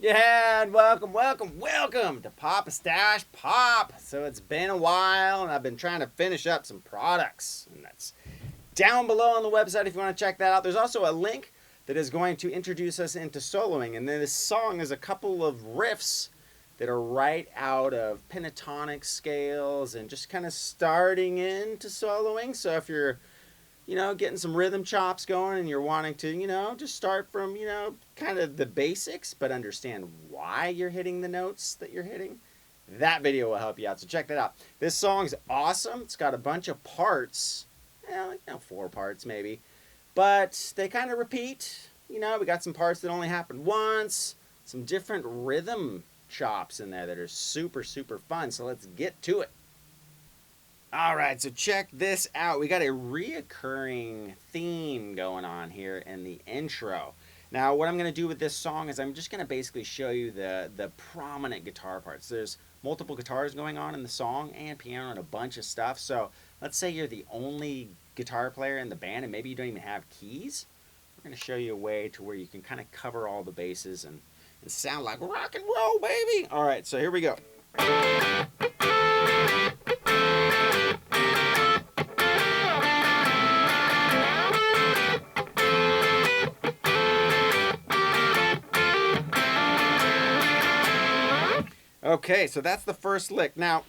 Yeah, and welcome to Papastache Pop. So it's been a while, and I've been trying to finish up some products, and that's down below on the website if you want to check that out. There's also a link that is going to introduce us into soloing, and then this song is a couple of riffs that are right out of pentatonic scales and just kind of starting into soloing. So if you're getting some rhythm chops going and you're wanting to, just start from, kind of the basics, but understand why you're hitting the notes that you're hitting, that video will help you out. So check that out. This song's awesome. It's got a bunch of parts, 4 parts maybe, but they kind of repeat. We got some parts that only happen once, some different rhythm chops in there that are super, super fun. So let's get to it. Alright, so check this out. We got a reoccurring theme going on here in the intro. Now, what I'm going to do with this song is I'm just going to basically show you the prominent guitar parts. There's multiple guitars going on in the song and piano and a bunch of stuff. So let's say you're the only guitar player in the band and maybe you don't even have keys. We're going to show you a way to where you can kind of cover all the bases and sound like rock and roll, baby. Alright, so here we go. Okay, so that's the first lick. Now,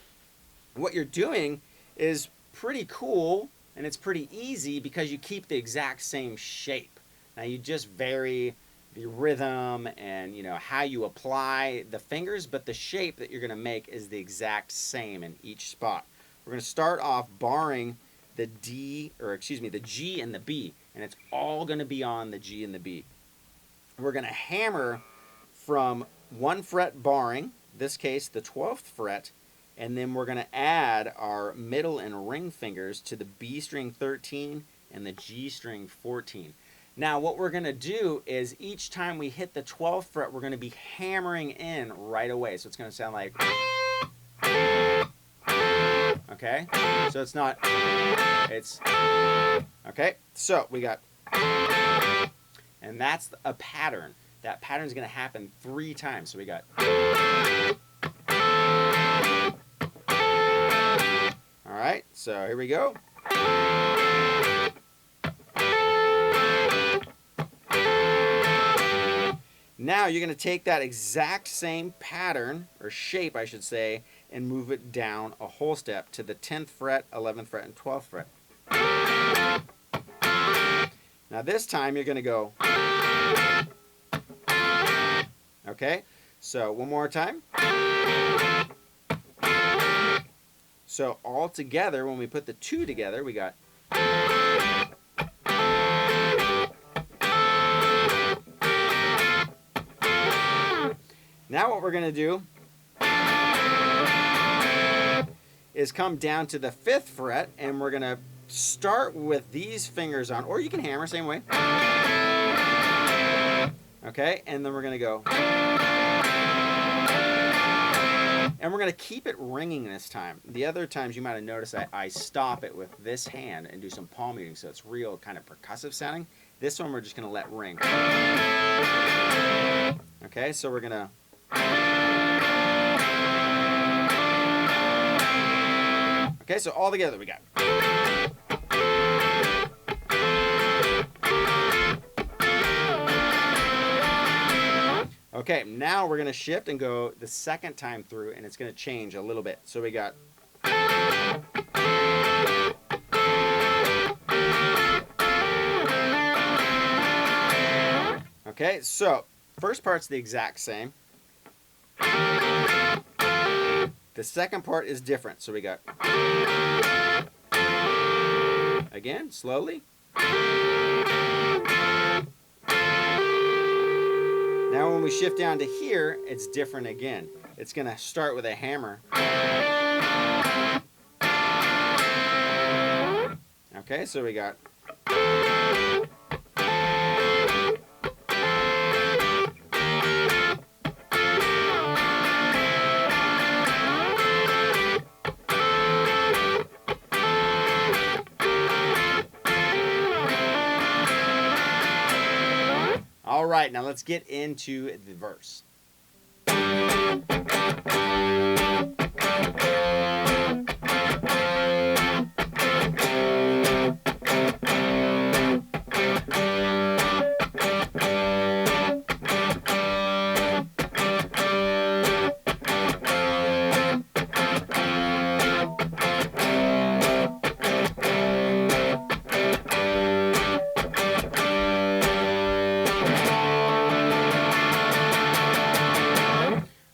what you're doing is pretty cool, and it's pretty easy because you keep the exact same shape. Now, you just vary the rhythm and, how you apply the fingers, but the shape that you're going to make is the exact same in each spot. We're going to start off barring the G and the B, and it's all going to be on the G and the B. We're going to hammer from 1 fret barring, this case the 12th fret, and then we're going to add our middle and ring fingers to the B string 13 and the G string 14. Now what we're going to do is each time we hit the 12th fret we're going to be hammering in right away, so it's going to sound like, okay, so it's not, it's, okay, so we got, and that's a pattern. That pattern is going to happen 3 times. So we got. All right, so here we go. Now you're going to take that exact same pattern, or shape I should say, and move it down a whole step to the 10th fret, 11th fret, and 12th fret. Now this time you're going to go. Okay, so one more time. So all together, when we put the 2 together, we got. Now what we're going to do is come down to the 5th fret, and we're going to start with these fingers on, or you can hammer, same way. Okay, and then we're going to go. And we're going to keep it ringing this time. The other times you might have noticed I stop it with this hand and do some palm muting, so it's real kind of percussive sounding. This one we're just going to let ring. Okay, so we're going to. Okay, so all together we got. Okay, now we're going to shift and go the second time through, and it's going to change a little bit. So we got. Okay, so first part's the exact same. The second part is different. So we got. Again, slowly. Now when we shift down to here, it's different again. It's going to start with a hammer. Okay, so we got. All right, now let's get into the verse.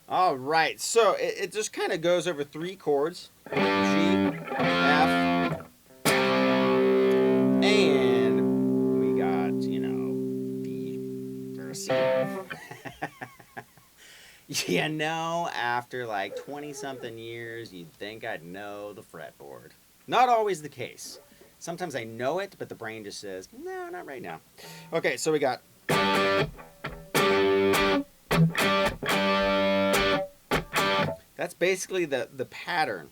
All right, so it just kind of goes over 3 chords: G, F, and we got, B or C. After like 20-something years, you'd think I'd know the fretboard. Not always the case. Sometimes I know it, but the brain just says, no, not right now. Okay, so we got... That's basically the pattern.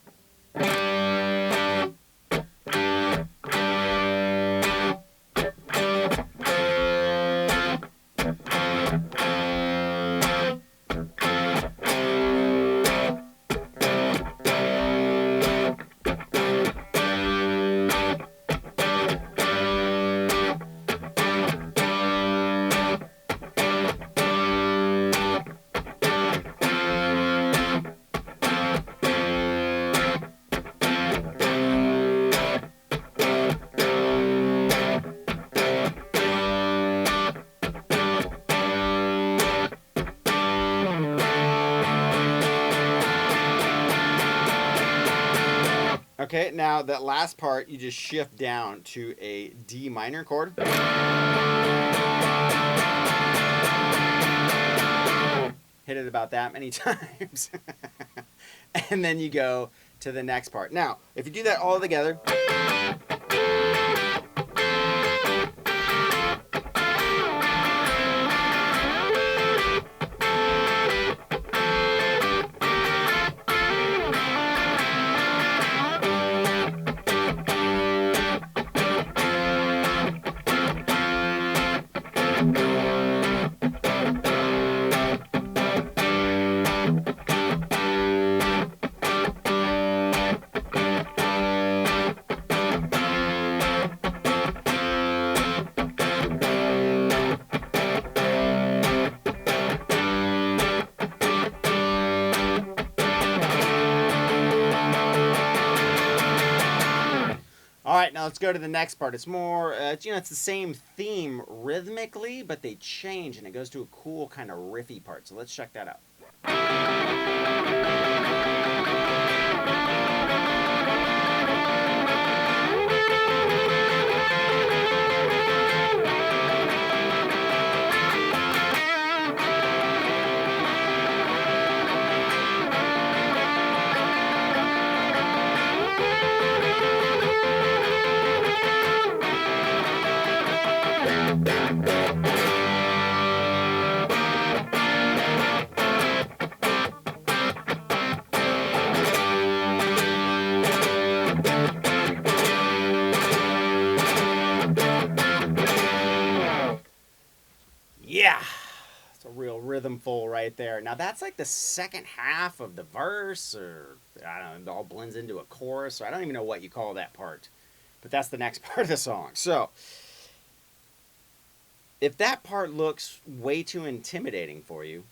Okay, now that last part, you just shift down to a D minor chord. Hit it about that many times. And then you go to the next part. Now, if you do that all together... All right, now let's go to the next part. It's more, it's the same theme rhythmically, but they change, and it goes to a cool kind of riffy part. So let's check that out. Yeah, it's a real rhythmful right there. Now that's like the second half of the verse, or I don't know, it all blends into a chorus, or I don't even know what you call that part. But that's the next part of the song. So, if that part looks way too intimidating for you,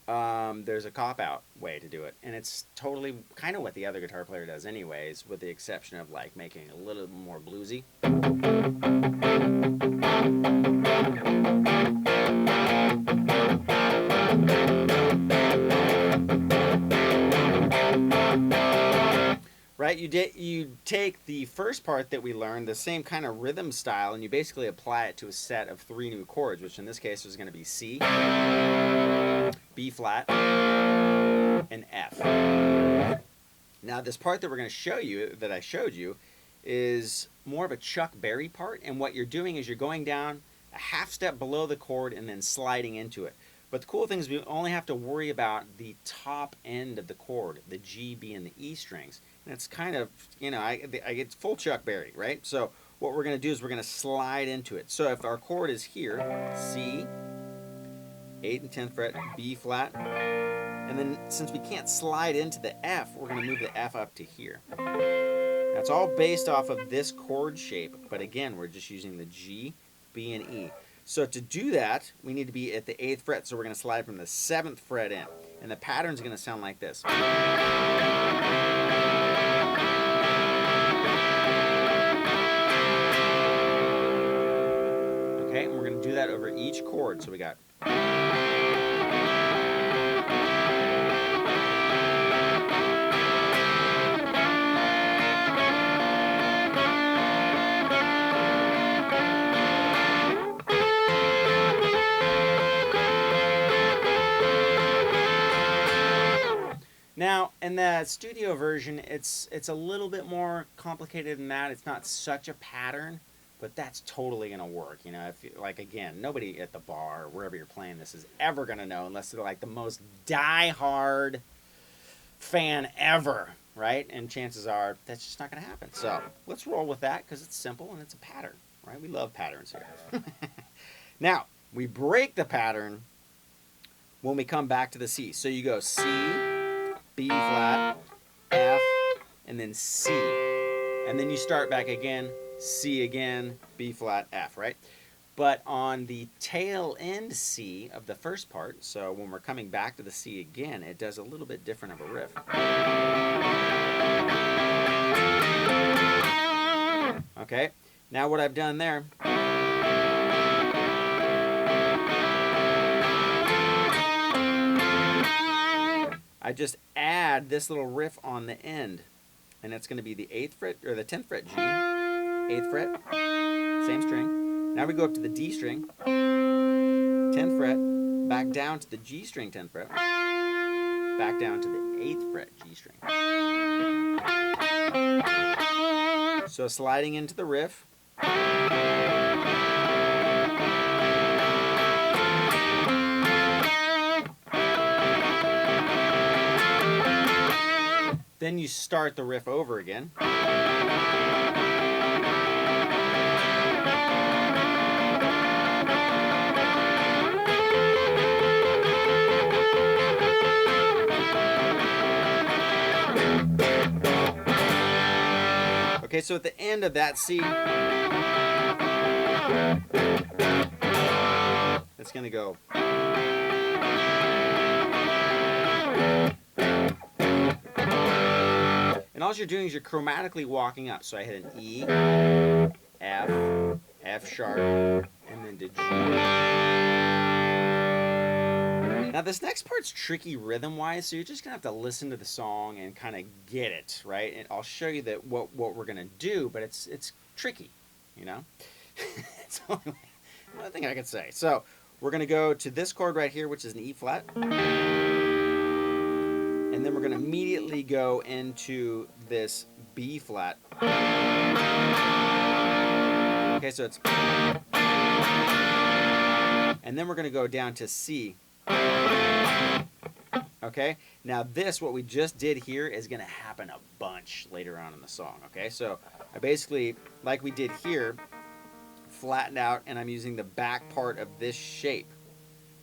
there's a cop-out way to do it. And it's totally kind of what the other guitar player does anyways, with the exception of like making it a little more bluesy. Right, you take the first part that we learned, the same kind of rhythm style, and you basically apply it to a set of 3 new chords, which in this case is going to be C, B flat, and F. Now this part that we're going to show you, that I showed you, is more of a Chuck Berry part, and what you're doing is you're going down a half step below the chord and then sliding into it. But the cool thing is we only have to worry about the top end of the chord, the G, B, and the E strings. And it's kind of, I get full Chuck Berry, right? So what we're going to do is we're going to slide into it. So if our chord is here, C, 8th and 10th fret, B flat. And then since we can't slide into the F, we're going to move the F up to here. That's all based off of this chord shape, but again, we're just using the G, B, and E. So to do that, we need to be at the 8th fret, so we're going to slide from the 7th fret in. And the pattern's going to sound like this. Okay, and we're going to do that over each chord. So we got... Now, in the studio version, it's a little bit more complicated than that. It's not such a pattern, but that's totally going to work. You know, if you, like, again, nobody at the bar or wherever you're playing this is ever going to know unless they're like the most die-hard fan ever, right? And chances are that's just not going to happen. So let's roll with that because it's simple and it's a pattern, right? We love patterns here. Now, we break the pattern when we come back to the C. So you go C, B flat, F, and then C. And then you start back again, C again, B flat, F, right? But on the tail end C of the first part, so when we're coming back to the C again, it does a little bit different of a riff. Okay, now what I've done there, I just add this little riff on the end, and it's going to be the 8th fret, or the 10th fret G, 8th fret, same string. Now we go up to the D string, 10th fret, back down to the G string 10th fret, back down to the 8th fret G string. So sliding into the riff. Then you start the riff over again. Okay, so at the end of that C, it's going to go. And all you're doing is you're chromatically walking up. So I hit an E, F, F sharp, and then to G. Now this next part's tricky rhythm-wise, so you're just gonna have to listen to the song and kind of get it, right? And I'll show you that what we're gonna do, but it's tricky, you know. It's the only thing I can say. So we're gonna go to this chord right here, which is an E flat. And then we're going to immediately go into this B flat. Okay, so it's... And then we're going to go down to C. Okay, now this, what we just did here, is going to happen a bunch later on in the song. Okay, so I basically, like we did here, flattened out, and I'm using the back part of this shape.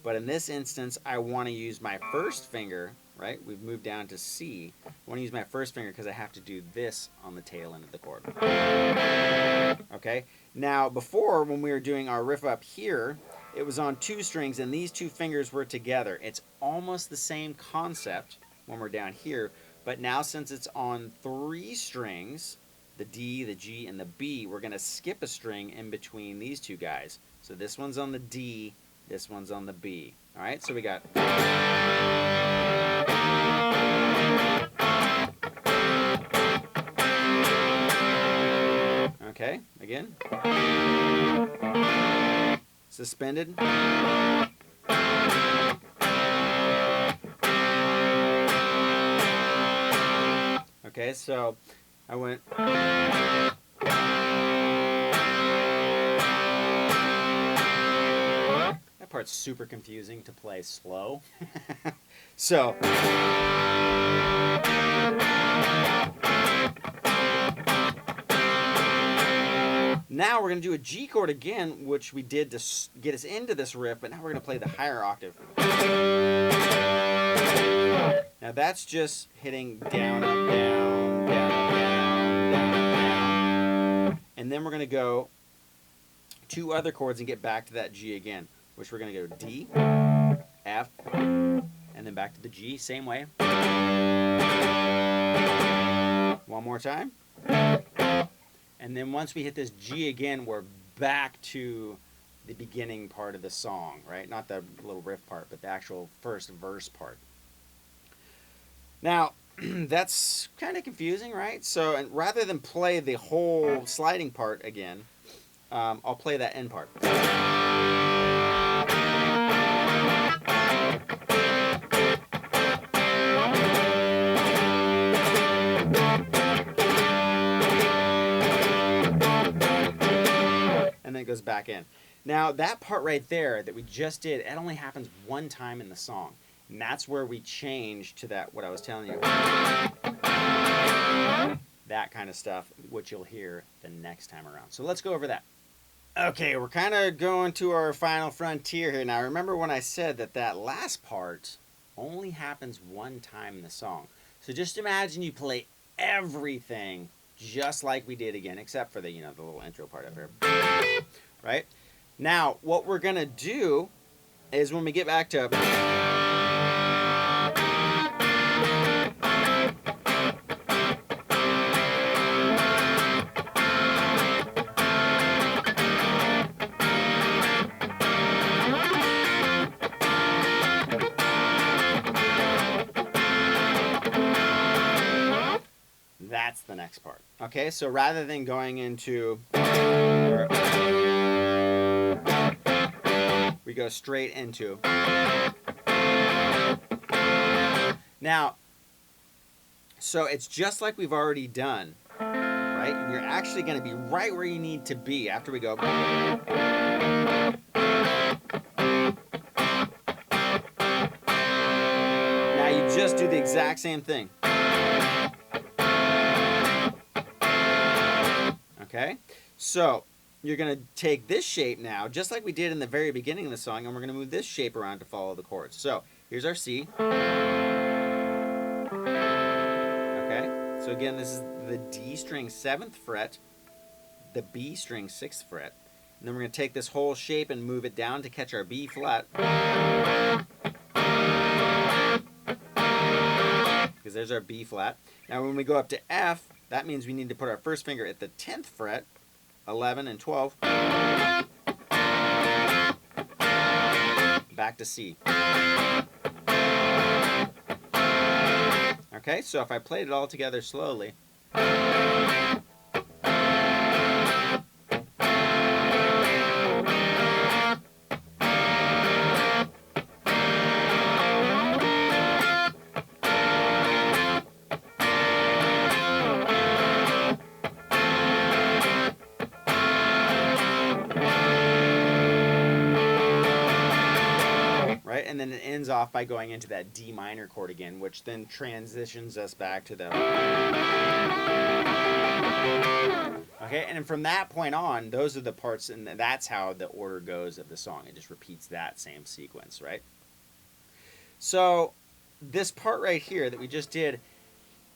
But in this instance, I want to use my first finger. Right? We've moved down to C. I want to use my first finger because I have to do this on the tail end of the chord. Okay? Now, before, when we were doing our riff up here, it was on 2 strings, and these 2 fingers were together. It's almost the same concept when we're down here, but now since it's on 3 strings, the D, the G, and the B, we're going to skip a string in between these 2 guys. So this one's on the D, this one's on the B. All right? So we got... Okay, again. Suspended. Okay, so I went. That part's super confusing to play slow. So. Now we're going to do a G chord again, which we did to get us into this riff, but now we're going to play the higher octave. Now that's just hitting down, up, down, down, up, down, down, up, down. And then we're going to go 2 other chords and get back to that G again, which we're going to go D, F, and then back to the G, same way. One more time. And then once we hit this G again, we're back to the beginning part of the song, right? Not the little riff part, but the actual first verse part. Now, that's kind of confusing, right? So and rather than play the whole sliding part again, I'll play that end part. And then it goes back in. Now, that part right there that we just did, it only happens one time in the song. And that's where we change to that, what I was telling you. That kind of stuff, which you'll hear the next time around. So let's go over that. Okay, we're kind of going to our final frontier here. Now, remember when I said that that last part only happens one time in the song. So just imagine you play everything just like we did again, except for the, the little intro part up here. Right? Now, what we're going to do is when we get back to... That's the next part. Okay, so rather than going into... we go straight into... Now, so it's just like we've already done, right? And you're actually going to be right where you need to be after we go... Now you just do the exact same thing. Okay, so you're going to take this shape now, just like we did in the very beginning of the song, and we're going to move this shape around to follow the chords. So here's our C. Okay, so again, this is the D string 7th fret, the B string 6th fret. And then we're going to take this whole shape and move it down to catch our B flat. Because there's our B flat. Now when we go up to F, that means we need to put our first finger at the 10th fret, 11 and 12. Back to C. Okay, so if I played it all together slowly. And then it ends off by going into that D minor chord again, which then transitions us back to the... Okay, and then from that point on, those are the parts, and that's how the order goes of the song. It just repeats that same sequence, right? So this part right here that we just did,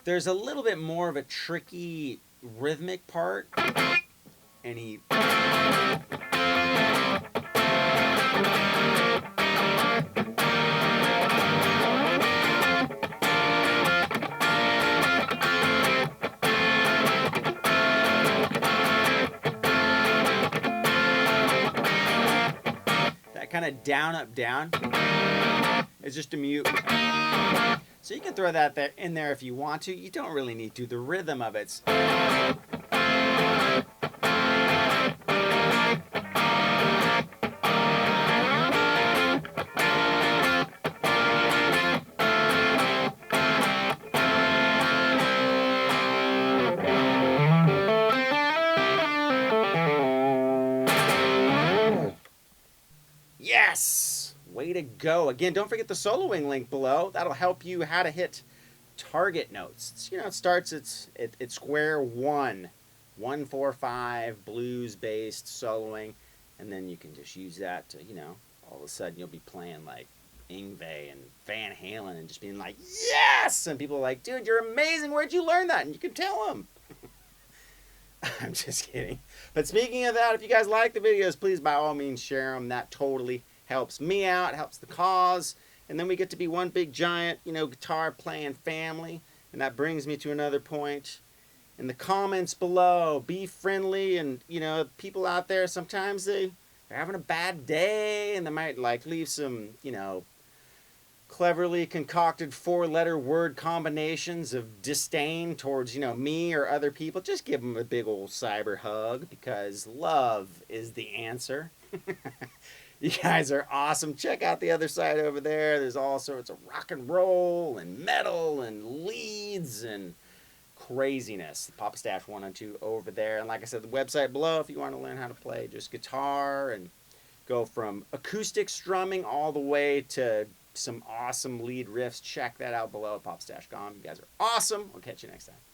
there's a little bit more of a tricky rhythmic part, and he... kind of down, up, down. It's just a mute. So you can throw that in there if you want to. You don't really need to. The rhythm of it's... Yes! Way to go. Again, don't forget the soloing link below. That'll help you how to hit target notes. It starts at square 1 1-4-5 blues based soloing, and then you can just use that to, you know, all of a sudden you'll be playing like Ingve and Van Halen and just being like, yes! And people are like, dude, you're amazing. Where'd you learn that? And you can tell them. I'm just kidding. But speaking of that, if you guys like the videos, please by all means share them. That totally helps me out, helps the cause. And then we get to be one big giant, you know, guitar playing family. And that brings me to another point. In the comments below, be friendly. And, you know, people out there, sometimes they're having a bad day and they might like leave some, you know, cleverly concocted 4-letter word combinations of disdain towards, you know, me or other people. Just give them a big old cyber hug, because love is the answer. You guys are awesome. Check out the other side over there. There's all sorts of rock and roll and metal and leads and craziness. Papastache 102 over there. And like I said, the website below if you want to learn how to play just guitar and go from acoustic strumming all the way to some awesome lead riffs. Check that out below at papastache.com. You guys are awesome. We'll catch you next time.